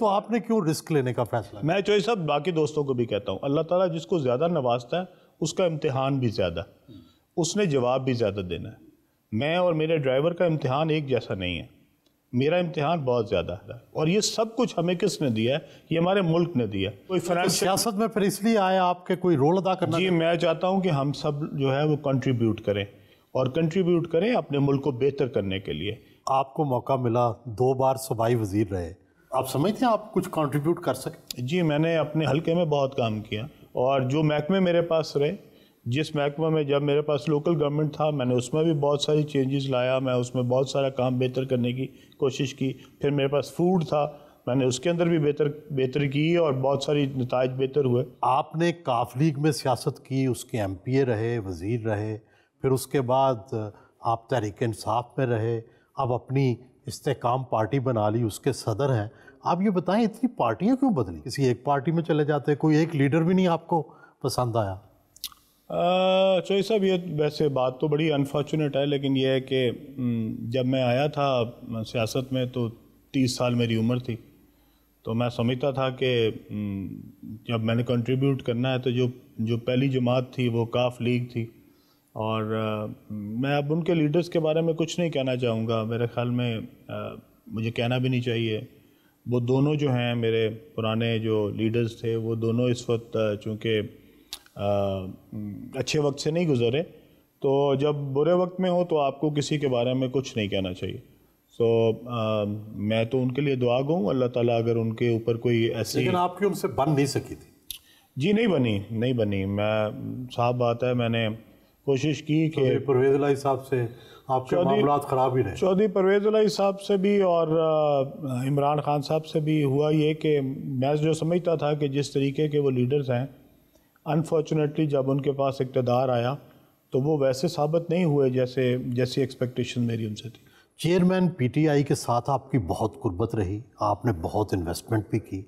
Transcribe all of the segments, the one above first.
تو آپ نے کیوں رسک لینے کا فیصلہ کیا؟ میں چوہی صاحب باقی دوستوں کو بھی کہتا ہوں، اللہ تعالیٰ جس کو زیادہ نوازتا ہے اس کا امتحان بھی زیادہ، اس نے جواب بھی زیادہ دینا ہے۔ میں اور میرے ڈرائیور کا امتحان ایک جیسا نہیں ہے، میرا امتحان بہت زیادہ ہے، اور یہ سب کچھ ہمیں کس نے دیا ہے؟ یہ ہمارے ملک نے دیا ہے۔ کوئی سیاست میں پھر اس لیے آئے آپ کے کوئی رول ادا کرنا؟ جی میں چاہتا ہوں کہ ہم سب جو ہے وہ کنٹریبیوٹ کریں، اور کنٹریبیوٹ کریں اپنے ملک کو بہتر کرنے کے لیے۔ آپ کو موقع ملا، 2 بار صوبائی وزیر رہے، آپ سمجھتے ہیں آپ کچھ کنٹریبیوٹ کر سکیں؟ جی میں نے اپنے حلقے میں بہت کام کیا، اور جو محکمے میرے پاس رہے، جس محکمہ میں جب میرے پاس لوکل گورنمنٹ تھا میں نے اس میں بھی بہت ساری چینجز لایا، میں اس میں بہت سارا کام بہتر کرنے کی کوشش کی۔ پھر میرے پاس فوڈ تھا، میں نے اس کے اندر بھی بہتر کی اور بہت ساری نتائج بہتر ہوئے۔ آپ نے کاف لیگ میں سیاست کی، اس کے ایم پی اے رہے، وزیر رہے، پھر اس کے بعد آپ تحریک انصاف میں رہے، اب اپنی استحکام پارٹی بنا لی، اس کے صدر ہیں۔ آپ یہ بتائیں اتنی پارٹیاں کیوں بدلی؟ کسی ایک پارٹی میں چلے جاتے، کوئی ایک لیڈر بھی نہیں آپ کو پسند آیا؟ چوہی صاحب یہ ویسے بات تو بڑی انفارچونیٹ ہے، لیکن یہ ہے کہ جب میں آیا تھا سیاست میں تو 30 سال میری عمر تھی، تو میں سمجھتا تھا کہ جب میں نے کنٹریبیوٹ کرنا ہے تو جو پہلی جماعت تھی وہ کاف لیگ تھی، اور میں اب ان کے لیڈرز کے بارے میں کچھ نہیں کہنا چاہوں گا، میرے خیال میں مجھے کہنا بھی نہیں چاہیے۔ وہ دونوں جو ہیں میرے پرانے جو لیڈرز تھے، وہ دونوں اس وقت چونکہ اچھے وقت سے نہیں گزرے، تو جب برے وقت میں ہو تو آپ کو کسی کے بارے میں کچھ نہیں کہنا چاہیے۔ میں تو ان کے لیے دعا گو ہوں، اللہ تعالیٰ اگر ان کے اوپر کوئی ایسی... لیکن آپ کی ان سے بن نہیں سکی تھی؟ جی نہیں بنی، میں صاف بات ہے، میں نے کوشش کی کہ پرویز الہی صاحب سے آپ کے معاملات خراب ہی رہے۔ چودھری پرویز الہی صاحب سے بھی اور عمران خان صاحب سے بھی ہوا یہ کہ میں جو سمجھتا تھا کہ جس طریقے کے وہ لیڈرز ہیں، انفارچونیٹلی جب ان کے پاس اقتدار آیا تو وہ ویسے ثابت نہیں ہوئے جیسی ایکسپیکٹیشن میری ان سے تھی۔ چیئرمین پی ٹی آئی کے ساتھ آپ کی بہت قربت رہی، آپ نے بہت انویسٹمنٹ بھی کی،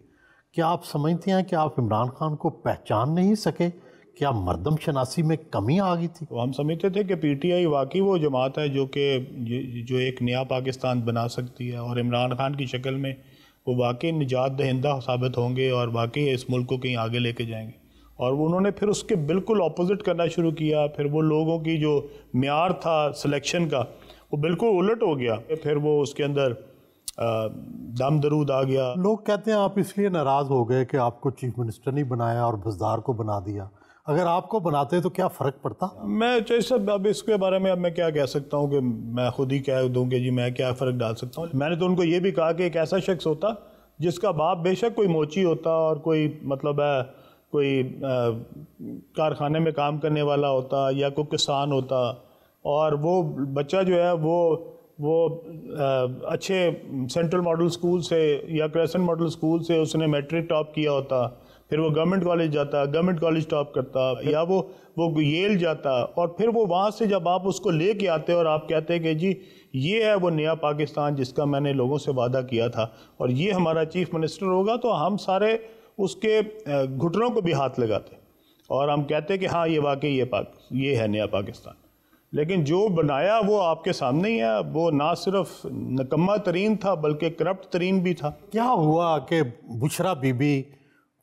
کیا آپ سمجھتے ہیں کہ آپ عمران خان کو پہچان نہیں سکے؟ کیا مردم شناسی میں کمی آ گئی تھی؟ ہم سمجھتے تھے کہ پی ٹی آئی واقعی وہ جماعت ہے جو ایک نیا پاکستان بنا سکتی ہے، اور عمران خان کی شکل میں وہ واقعی نجات دہندہ ثابت ہوں گے اور واقعی اس ملک کو کہیں آگے لے کے جائیں گے۔ اور انہوں نے پھر اس کے بالکل اپوزٹ کرنا شروع کیا، پھر وہ لوگوں کی جو معیار تھا سلیکشن کا وہ بالکل الٹ ہو گیا، پھر وہ اس کے اندر دم درود آ گیا۔ لوگ کہتے ہیں آپ اس لیے ناراض ہو گئے کہ آپ کو چیف منسٹر نہیں بنایا اور بزدار کو بنا دیا، اگر آپ کو بناتے تو کیا فرق پڑتا؟ میں جیسے اب اس کے بارے میں اب میں کیا کہہ سکتا ہوں کہ میں خود ہی کہہ دوں کہ جی میں کیا فرق ڈال سکتا ہوں۔ میں نے تو ان کو یہ بھی کہا کہ ایک ایسا شخص ہوتا جس کا باپ بے شک کوئی موچی ہوتا اور کوئی مطلب ہے کوئی کارخانے میں کام کرنے والا ہوتا یا کوئی کسان ہوتا، اور وہ بچہ جو ہے وہ اچھے سینٹرل ماڈل سکول سے یا کریسنٹ ماڈل سکول سے اس نے میٹرک ٹاپ کیا ہوتا، پھر وہ گورنمنٹ کالج جاتا، گورنمنٹ کالج ٹاپ کرتا، یا وہ ییل جاتا، اور پھر وہ وہاں سے جب آپ اس کو لے کے آتے اور آپ کہتے کہ جی یہ ہے وہ نیا پاکستان جس کا میں نے لوگوں سے وعدہ کیا تھا اور یہ ہمارا چیف منسٹر ہوگا، تو ہم سارے اس کے گھٹنوں کو بھی ہاتھ لگاتے اور ہم کہتے کہ ہاں یہ واقعی یہ ہے نیا پاکستان۔ لیکن جو بنایا وہ آپ کے سامنے ہی ہے، وہ نہ صرف نکمہ ترین تھا بلکہ کرپٹ ترین بھی تھا۔ کیا ہوا کہ بشرا بی بی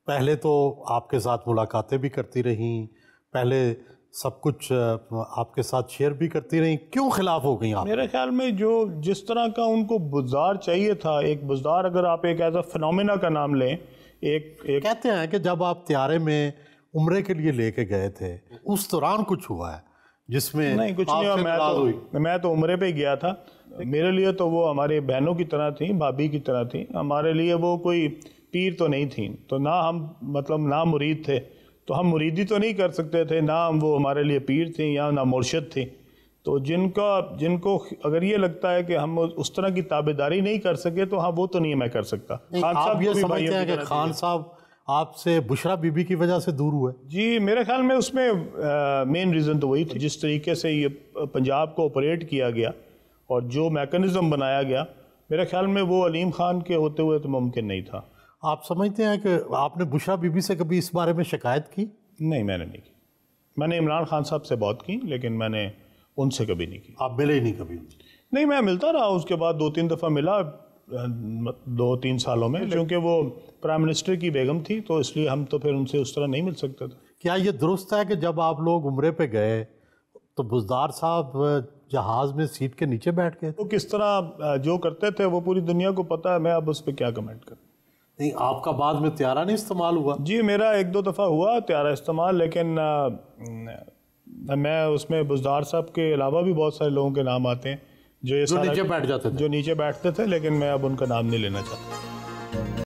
پہلے تو آپ کے ساتھ ملاقاتیں بھی کرتی رہیں، پہلے سب کچھ آپ کے ساتھ شیئر بھی کرتی رہیں، کیوں خلاف ہو گئیں آپ؟ میرے خیال میں جس طرح کا ان کو بزدار چاہیے تھا، ایک بزدار اگر آپ ایک ایز اے فنومینا کا نام لیں، کہتے ہیں کہ جب آپ طیارے میں عمرے کے لیے لے کے گئے تھے اس دوران کچھ ہوا ہے جس میں نہیں کچھ نہیں ہوا، میں تو عمرے پہ گیا تھا، میرے لیے تو وہ ہمارے بہنوں کی طرح تھیں، بھابھی کی طرح تھیں، ہمارے لیے وہ کوئی پیر تو نہیں تھیں، تو نہ ہم مطلب نہ مرید تھے تو ہم مریدی تو نہیں کر سکتے تھے، نہ ہم وہ ہمارے لیے پیر تھیں یا نہ مرشد تھیں، تو جن کو اگر یہ لگتا ہے کہ ہم اس طرح کی تابعداری نہیں کر سکے تو ہاں وہ تو نہیں میں کر سکتا۔ آپ یہ سمجھتے ہیں کہ خان صاحب آپ سے بشرا بی بی کی وجہ سے دور ہوئے؟ جی میرے خیال میں اس میں مین ریزن تو وہی تھی، جس طریقے سے یہ پنجاب کو آپریٹ کیا گیا اور جو میکنزم بنایا گیا، میرے خیال میں وہ علیم خان کے ہوتے ہوئے تو ممکن نہیں تھا۔ آپ سمجھتے ہیں کہ آپ نے بشرا بی بی سے کبھی اس بارے میں شکایت کی؟ نہیں میں نے نہیں کی، میں نے عمران خان صاحب سے بہت کی لیکن میں نے ان سے کبھی نہیں کی۔ آپ ملے ہی نہیں کبھی؟ نہیں میں ملتا رہا، اس کے بعد 2-3 دفعہ ملا، 2-3 سالوں میں، کیونکہ وہ پرائم منسٹر کی بیگم تھی تو اس لیے ہم تو پھر ان سے اس طرح نہیں مل سکتے تھے۔ کیا یہ درست ہے کہ جب آپ لوگ عمرے پہ گئے تو بزدار صاحب جہاز میں سیٹ کے نیچے بیٹھ گئے؟ وہ کس طرح جو کرتے تھے وہ پوری دنیا کو پتہ ہے، میں اب اس پہ کیا کمنٹ کروں۔ نہیں، آپ کا بعد میں طیارہ نہیں استعمال ہوا؟ جی میرا 1-2 دفعہ ہوا طیارہ استعمال، لیکن میں اس میں بزدار صاحب کے علاوہ بھی بہت سارے لوگوں کے نام آتے ہیں جو نیچے بیٹھ جاتے تھے، جو نیچے بیٹھتے تھے، لیکن میں اب ان کا نام نہیں لینا چاہتا۔